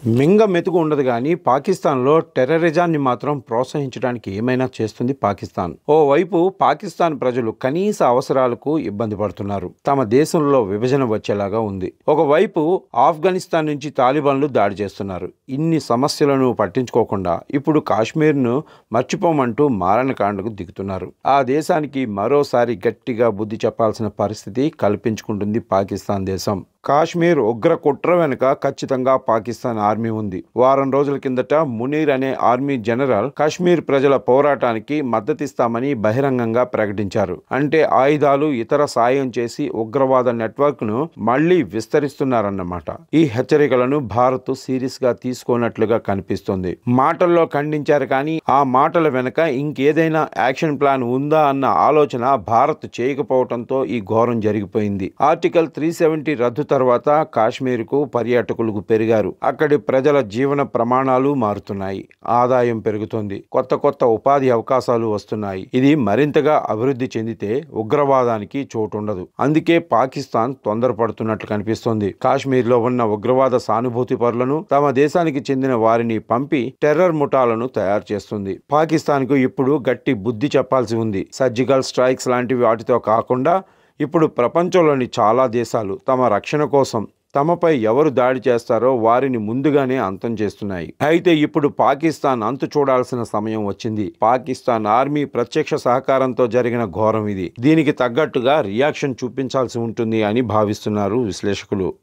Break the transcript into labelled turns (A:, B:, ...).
A: మింగ మెతుకు ఉండదు గాని పాకిస్తాన్లో టెర్రరిజాన్ని మాత్రం ప్రోత్సహించడానికి ఏమైనా చేస్తుంది పాకిస్తాన్. ఓవైపు పాకిస్తాన్ ప్రజలు కనీస అవసరాలకు ఇబ్బంది పడుతున్నారు. తమ దేశంలో విభజన వచ్చేలాగా ఉంది. ఒకవైపు ఆఫ్ఘనిస్తాన్ నుంచి తాలిబాన్లు దాడి చేస్తున్నారు. ఇన్ని సమస్యలను పట్టించుకోకుండా ఇప్పుడు కాశ్మీర్ను మర్చిపోమంటూ మారణకాండకు దిగుతున్నారు. ఆ దేశానికి మరోసారి గట్టిగా బుద్ధి చెప్పాల్సిన పరిస్థితి కల్పించుకుంటుంది పాకిస్తాన్ దేశం. కాశ్మీర్ ఉగ్ర కుట్ర వెనుక ఖచ్చితంగా పాకిస్తాన్ ఆర్మీ ఉంది. వారం రోజుల కిందట మునీర్ అనే ఆర్మీ జనరల్ కాశ్మీర్ ప్రజల పోరాటానికి మద్దతిస్తామని బహిరంగంగా ప్రకటించారు. అంటే ఆయుధాలు ఇతర సాయం చేసి ఉగ్రవాద నెట్వర్క్ ను మళ్లీ విస్తరిస్తున్నారన్నమాట. ఈ హెచ్చరికలను భారత్ సీరియస్ గా తీసుకోనట్లుగా కనిపిస్తుంది. మాటల్లో ఖండించారు కానీ ఆ మాటల వెనుక ఇంకేదైనా యాక్షన్ ప్లాన్ ఉందా అన్న ఆలోచన భారత్ చేయకపోవడంతో ఈ ఘోరం జరిగిపోయింది. ఆర్టికల్ 370 రద్దు తర్వాత కాశ్మీర్కు పర్యాటకులకు పెరిగారు. అక్కడి ప్రజల జీవన ప్రమాణాలు మారుతున్నాయి. ఆదాయం పెరుగుతుంది. కొత్త ఉపాధి అవకాశాలు వస్తున్నాయి. ఇది మరింతగా అభివృద్ధి చెందితే ఉగ్రవాదానికి చోటుండదు. అందుకే పాకిస్తాన్ తొందరపడుతున్నట్లు కనిపిస్తోంది. కాశ్మీర్లో ఉన్న ఉగ్రవాద సానుభూతి పరులను తమ దేశానికి చెందిన వారిని పంపి టెర్రర్ ముఠాలను తయారు చేస్తుంది. పాకిస్తాన్కు ఇప్పుడు గట్టి బుద్ధి చెప్పాల్సి ఉంది. సర్జికల్ స్ట్రైక్స్ లాంటి వాటితో కాకుండా ఇప్పుడు ప్రపంచంలోని చాలా దేశాలు తమ రక్షణ కోసం తమపై ఎవరు దాడి చేస్తారో వారిని ముందుగానే అంతం చేస్తున్నాయి. అయితే ఇప్పుడు పాకిస్తాన్ అంతు చూడాల్సిన సమయం వచ్చింది. పాకిస్తాన్ ఆర్మీ ప్రత్యక్ష సహకారంతో జరిగిన ఘోరం ఇది. దీనికి తగ్గట్టుగా రియాక్షన్ చూపించాల్సి ఉంటుంది అని భావిస్తున్నారు విశ్లేషకులు.